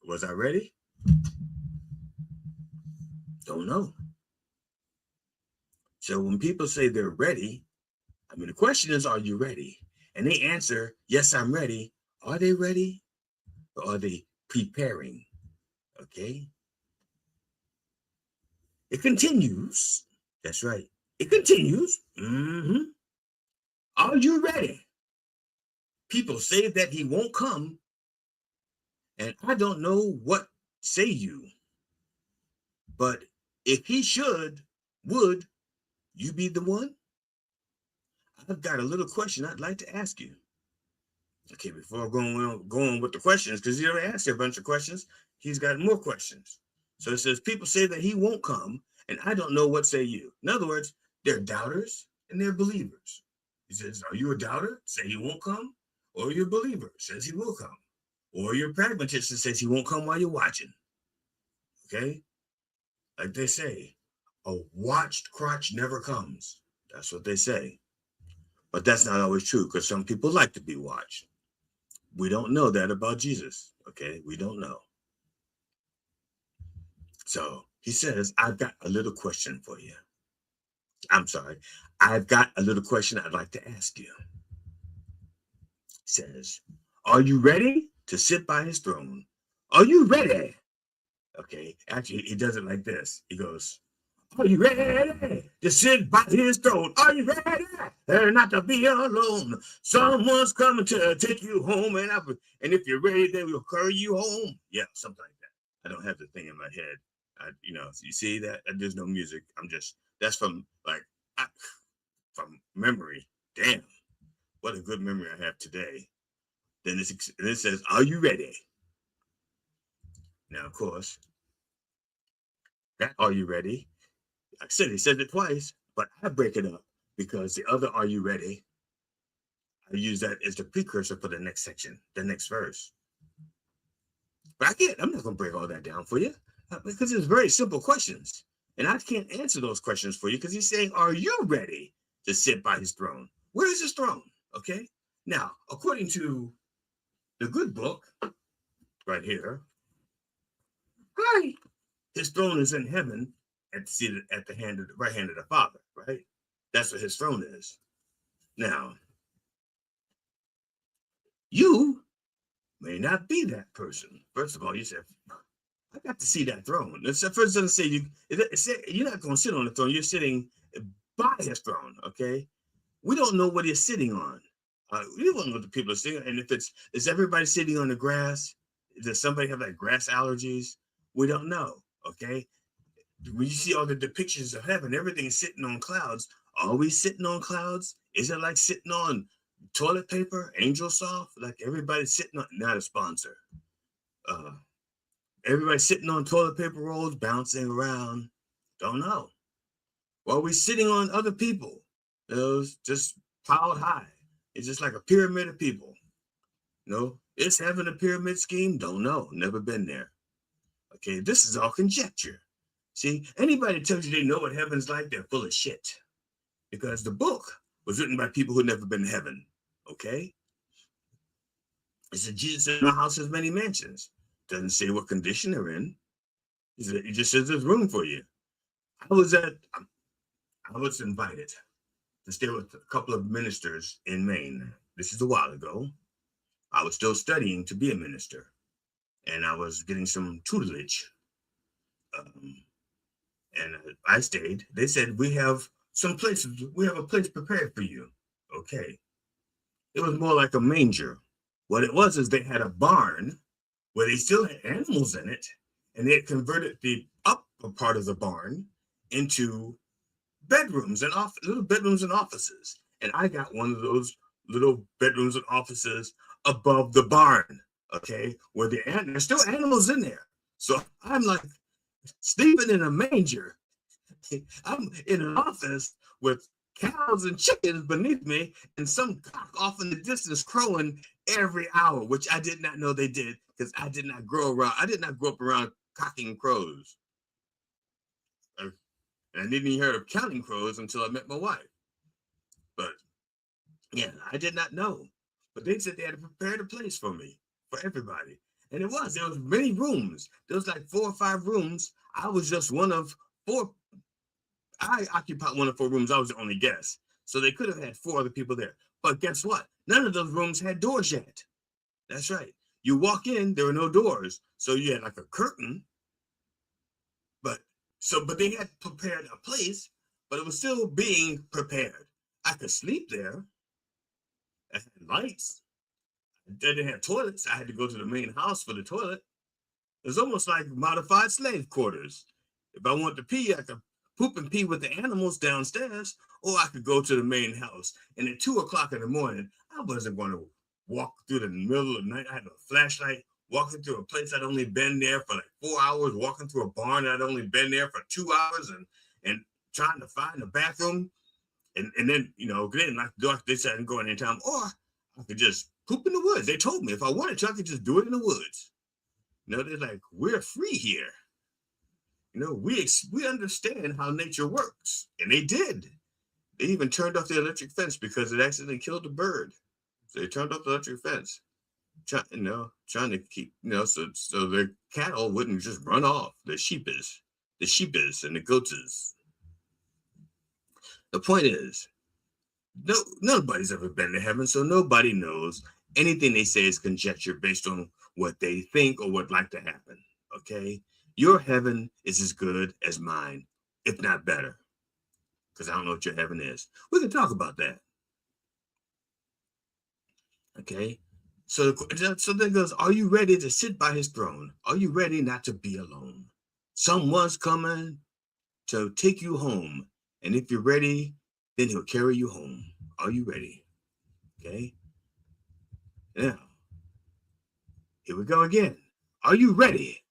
Was I ready? Don't know. So when people say they're ready, I mean, the question is, are you ready? And they answer, yes, I'm ready. Are they ready? Or are they preparing? Okay. It continues. That's right. It continues. Are you ready? people say that he won't come, and I don't know what say you. But if he should, would you be the one? I've got a little question I'd like to ask you. Okay, before going with the questions, because he already asked you a bunch of questions, he's got more questions. So it says, people say that he won't come, and I don't know what say you. In other words, they're doubters and they're believers. He says, are you a doubter? Say he won't come? Or are you a believer? Says he will come. Or you're a pragmatist that says he won't come while you're watching. Okay? Like they say, a watched crotch never comes. That's what they say. But that's not always true, because some people like to be watched. We don't know that about Jesus. Okay? We don't know. So he says, I've got a little question for you. I'm sorry. I've got a little question I'd like to ask you. He says, are you ready to sit by his throne? Are you ready? Okay, actually, he does it like this. He goes, are you ready to sit by his throne? Are you ready not to be alone? Someone's coming to take you home, and if you're ready, they will carry you home. Yeah, something like that. I don't have the thing in my head. You see that? There's no music. That's from memory. Damn, what a good memory I have today. Then it says, are you ready? Now, of course, that are you ready? Like I said, he said it twice, but I break it up because the other are you ready? I use that as the precursor for the next section, the next verse. But I'm not going to break all that down for you because it's very simple questions. And I can't answer those questions for you because he's saying, are you ready to sit by his throne? Where is his throne? Okay. Now, according to the good book right here, hi, his throne is in heaven at the seat at the right hand of the Father, right? That's what his throne is. Now, you may not be that person. First of all, you said, I got to see that throne. First, it doesn't say you're not going to sit on the throne. You're sitting by his throne, okay? We don't know what he's sitting on. We don't know what the people are sitting on. And if is everybody sitting on the grass? Does somebody have like grass allergies? We don't know, okay? When you see all the depictions of heaven, everything is sitting on clouds. Are we sitting on clouds? Is it like sitting on toilet paper, Angel Soft? Like everybody's sitting on, not a sponsor. Everybody sitting on toilet paper rolls, bouncing around. Don't know. Or are we sitting on other people? Those just piled high. It's just like a pyramid of people. Is heaven a pyramid scheme? Don't know. Never been there. Okay, this is all conjecture. See, anybody tells you they know what heaven's like, they're full of shit. Because the book was written by people who never been to heaven. Okay? It said Jesus in my house has many mansions. Doesn't say what condition they're in. It just says there's room for you. I was invited to stay with a couple of ministers in Maine. This is a while ago. I was still studying to be a minister, and I was getting some tutelage. And I stayed. They said, we have a place prepared for you. Okay. It was more like a manger. What it was is they had a barn where they still had animals in it, and they had converted the upper part of the barn into bedrooms and little bedrooms and offices. And I got one of those little bedrooms and offices above the barn, okay, where there's still animals in there. So I'm like sleeping in a manger. I'm in an office with cows and chickens beneath me and some cock off in the distance crowing every hour, which I did not know they did because I did not grow up around cocking crows. And I didn't even hear of counting crows until I met my wife. But yeah, I did not know. But they said they had prepared a place for me, for everybody. And there was many rooms. There was like 4 or 5 rooms. I was just one of 4. I occupied one of 4 rooms. I was the only guest. So they could have had 4 other people there. But guess what? None of those rooms had doors yet. That's right. You walk in, there were no doors. So you had like a curtain. But they had prepared a place, but it was still being prepared. I could sleep there. I had lights. They didn't have toilets. I had to go to the main house for the toilet. It was almost like modified slave quarters. If I wanted to pee, I could poop and pee with the animals downstairs, or I could go to the main house. And at 2 o'clock in the morning, I wasn't going to walk through the middle of the night. I had a flashlight, walking through a place I'd only been there for like 4 hours, walking through a barn I'd only been there for 2 hours, and trying to find a bathroom. And then, then like they said, I didn't go anytime, or I could just poop in the woods. They told me if I wanted to, I could just do it in the woods. They're like, we're free here. We understand how nature works. And they did. They even turned off the electric fence because it accidentally killed a bird. So they turned off the electric fence, trying to keep, so the cattle wouldn't just run off. The sheepish and the goats. The point is, nobody's ever been to heaven, so nobody knows. Anything they say is conjecture based on what they think or would like to happen, okay? Your heaven is as good as mine, if not better, because I don't know what your heaven is. We can talk about that, okay? So then goes, are you ready to sit by his throne? Are you ready not to be alone? Someone's coming to take you home, and if you're ready, then he'll carry you home. Are you ready? Okay? Now, here we go again. Are you ready?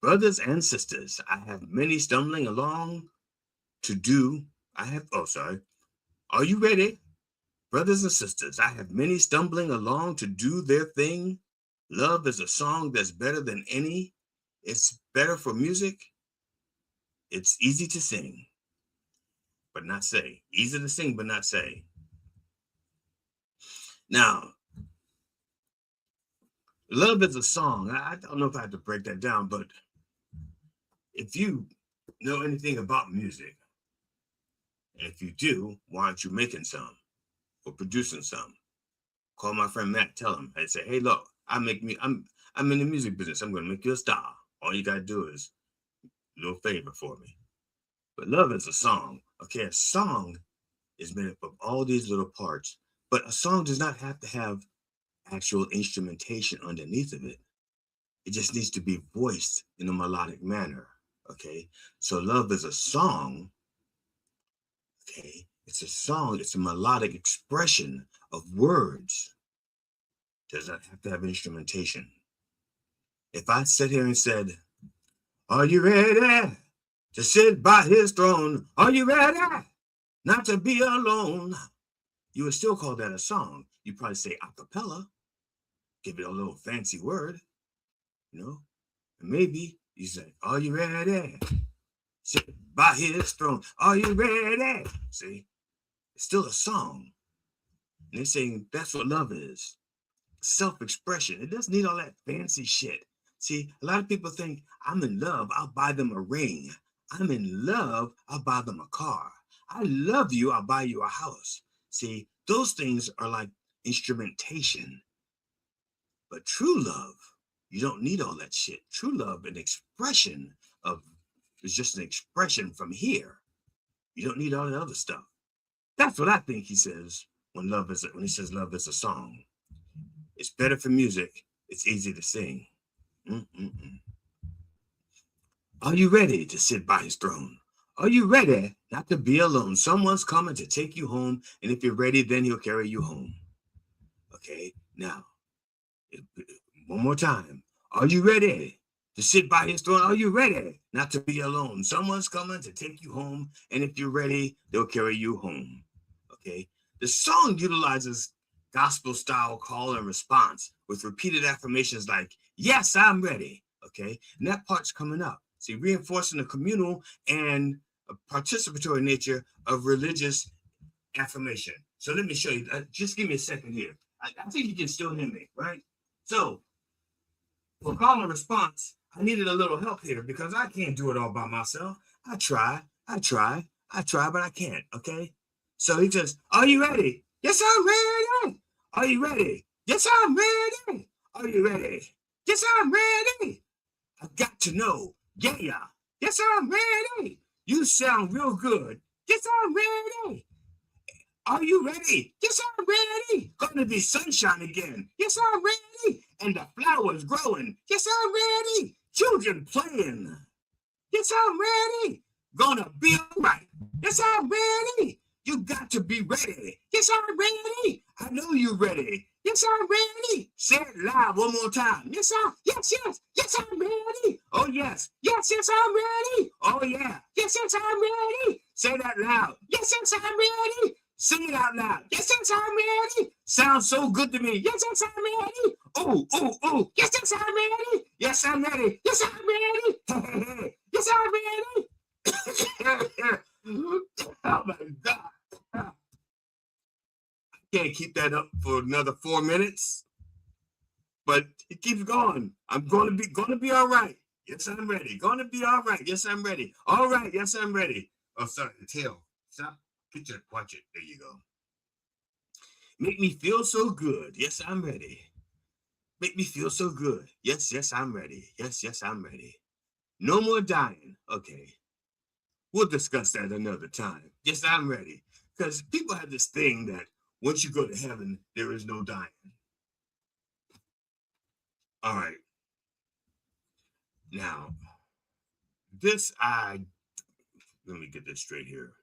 Brothers and sisters, I have many stumbling along to do. Are you ready? Brothers and sisters, I have many stumbling along to do their thing. Love is a song that's better than any. It's better for music. It's easy to sing, but not say. Easy to sing, but not say. Now, love is a song. I don't know if I have to break that down, but if you know anything about music, and if you do, why aren't you making some or producing some? Call my friend Matt, tell him, and say, hey, look, I'm in the music business. I'm going to make you a star. All you got to do is a little favor for me. But love is a song. Okay, a song is made up of all these little parts, but a song does not have to have actual instrumentation underneath of it. It just needs to be voiced in a melodic manner. Okay, so love is a song. Okay, it's a song. It's a melodic expression of words. Does not have to have instrumentation. If I sat here and said, are you ready to sit by his throne? Are you ready not to be alone? You would still call that a song. You'd probably say a cappella, give it a little fancy word, and maybe you say, are you ready? Sit by his throne. Are you ready? See, it's still a song. And they're saying that's what love is. Self-expression. It doesn't need all that fancy shit. See, a lot of people think, I'm in love, I'll buy them a ring. I'm in love, I'll buy them a car. I love you, I'll buy you a house. See, those things are like instrumentation. But true love, you don't need all that shit. True love, is just an expression from here. You don't need all that other stuff. That's what I think he says when he says love is a song. It's better for music. It's easy to sing. Are you ready to sit by his throne? Are you ready not to be alone? Someone's coming to take you home, and if you're ready, then he'll carry you home. Okay, now, one more time. Are you ready to sit by his throne? Are you ready not to be alone? Someone's coming to take you home, and if you're ready, they'll carry you home. Okay, the song utilizes gospel-style call and response with repeated affirmations like, yes, I'm ready. Okay, and that part's coming up. See, reinforcing the communal and participatory nature of religious affirmation. So let me show you. Just give me a second here. I think you can still hear me, right? So for call and response, I needed a little help here because I can't do it all by myself. I try, but I can't, okay? So he says, are you ready? Yes, I'm ready. Are you ready? Yes, I'm ready. Are you ready? Yes, I'm ready. I've got to know. Yeah. Yes, I'm ready. You sound real good. Yes, I'm ready. Are you ready? Yes, I'm ready. Gonna be sunshine again. Yes, I'm ready. And the flowers growing. Yes, I'm ready. Children playing. Yes, I'm ready. Gonna be all right. Yes, I'm ready. You got to be ready. Yes, I'm ready. I know you're ready. Yes, I'm ready. Say it loud one more time. Yes, I'm ready. Oh, yes. Yes, I'm ready. Oh, yeah. Yes, I'm ready. Say that loud. Yes, I'm ready. Sing it out loud. Yes, I'm ready. Sounds so good to me. Yes, I'm ready. Oh. Yes, I'm ready. Yes, I'm ready. Yes, I'm ready. Yes, I'm ready. Oh, my God. Can't keep that up for another 4 minutes, but it keeps going. I'm gonna be all right. Yes, I'm ready. Gonna be all right. Yes, I'm ready. All right. Yes, I'm ready. Oh, sorry. The tail. Stop. Watch it. There you go. Make me feel so good. Yes, I'm ready. Make me feel so good. Yes, I'm ready. Yes, I'm ready. No more dying. Okay. We'll discuss that another time. Yes, I'm ready. Because people have this thing that once you go to heaven, there is no dying. All right. Now, let me get this straight here.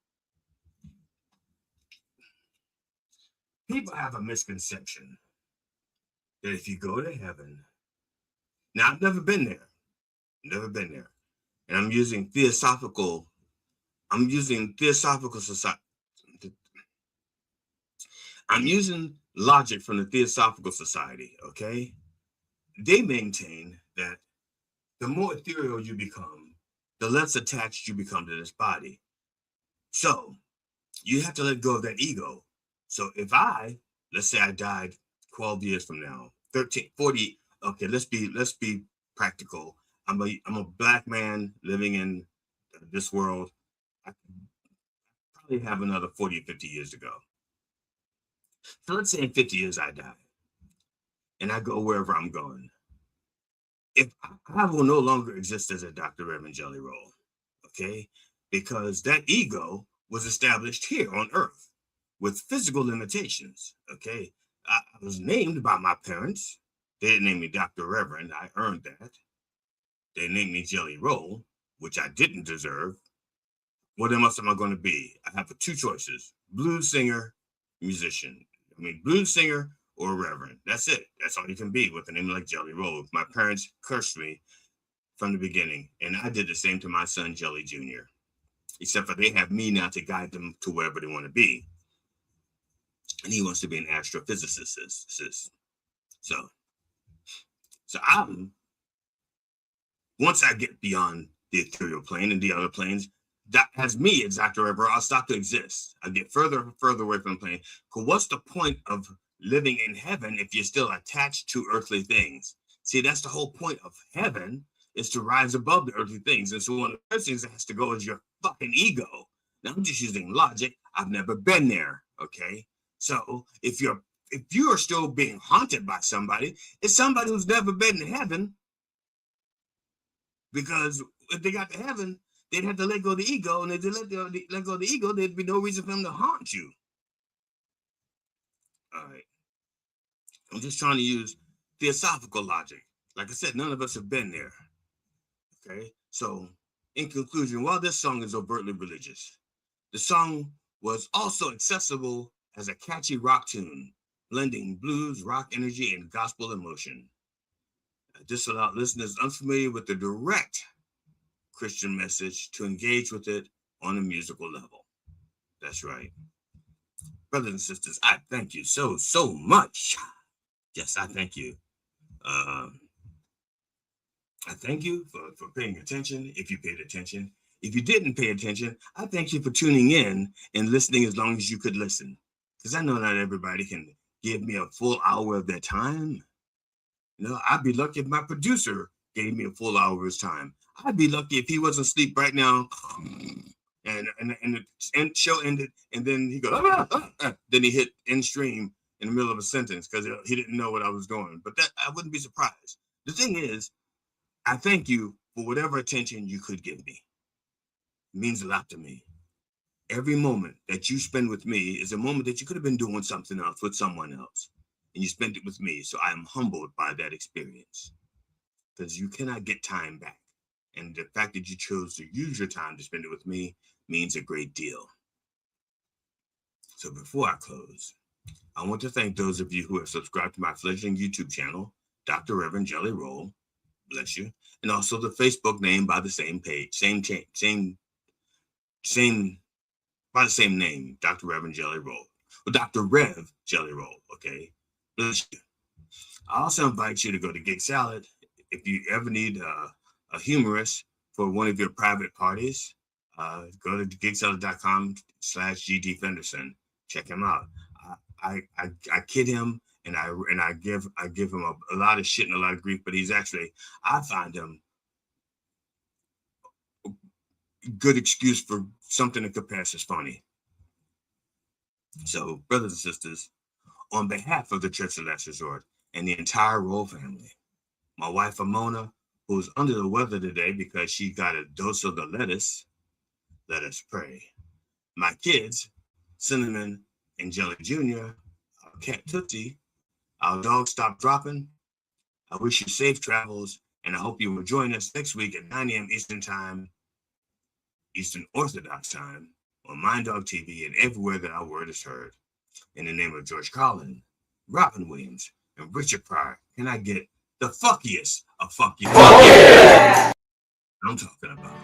People have a misconception that if you go to heaven, now I've never been there, and I'm using theosophical society. I'm using logic from the Theosophical Society, okay? They maintain that the more ethereal you become, the less attached you become to this body. So you have to let go of that ego. So if let's say I died 12 years from now, 13, 40, okay, let's be practical. I'm a black man living in this world. I probably have another 40 or 50 years to go. So let's say in 50 years I die and I go wherever I'm going. If I will no longer exist as a Dr. Reverend Jelly Roll, okay? Because that ego was established here on Earth with physical limitations, okay? I was named by my parents. They didn't name me Dr. Reverend. I earned that. They named me Jelly Roll, which I didn't deserve. What else am I going to be? I have two choices: blues singer, musician. Blues singer or reverend. That's it. That's all you can be with a name like Jelly Roll. My parents cursed me from the beginning, and I did the same to my son Jelly Jr. Except for they have me now to guide them to wherever they want to be, and he wants to be an astrophysicist. So I'm once I get beyond the ethereal plane and the other planes, that as me as Dr. Ever, I'll stop to exist. I get further and further away from the plane. Because what's the point of living in heaven if you're still attached to earthly things? See, that's the whole point of heaven, is to rise above the earthly things. And so one of the first things that has to go is your fucking ego. Now I'm just using logic. I've never been there. Okay. So if you are still being haunted by somebody, it's somebody who's never been to heaven. Because if they got to heaven, they'd have to let go of the ego, and if they let go of the ego, there'd be no reason for them to haunt you. All right. I'm just trying to use theosophical logic. Like I said, none of us have been there. Okay. So, in conclusion, while this song is overtly religious, the song was also accessible as a catchy rock tune, blending blues, rock energy, and gospel emotion. This allowed listeners unfamiliar with the direct Christian message to engage with it on a musical level. That's right. Brothers and sisters, I thank you so much. Yes, I thank you. I thank you for paying attention, if you paid attention. If you didn't pay attention, I thank you for tuning in and listening as long as you could listen. Because I know not everybody can give me a full hour of their time. I'd be lucky if my producer gave me a full hour of his time. I'd be lucky if he wasn't asleep right now and the show ended and then he goes, then he hit end stream in the middle of a sentence because he didn't know what I was doing. But that I wouldn't be surprised. The thing is, I thank you for whatever attention you could give me. It means a lot to me. Every moment that you spend with me is a moment that you could have been doing something else with someone else, and you spent it with me. So I am humbled by that experience, because you cannot get time back. And the fact that you chose to use your time to spend it with me means a great deal. So before I close, I want to thank those of you who have subscribed to my fledgling YouTube channel, Dr. Reverend Jelly Roll, bless you, and also the Facebook name by the same page, by the same name, Dr. Reverend Jelly Roll, or Dr. Rev Jelly Roll, okay? Bless you. I also invite you to go to Gig Salad if you ever need a humorist for one of your private parties. Go to gigsalad.com/GD Fenderson. Check him out. I kid him and I give him a lot of shit and a lot of grief, but he's actually, I find him a good excuse for something that could pass as funny. So, brothers and sisters, on behalf of the Church of Last Resort and the entire Roll family, my wife Amona, who's under the weather today because she got a dose of the lettuce, let us pray. My kids, Cinnamon and Jelly Jr., our cat Tootsie, our dog Stop Dropping. I wish you safe travels, and I hope you will join us next week at 9 a.m. Eastern Time, Eastern Orthodox Time, on Mind Dog TV and everywhere that our word is heard. In the name of George Carlin, Robin Williams, and Richard Pryor, can I get the fuckiest of fuck you? Fuck yeah! I'm talking about.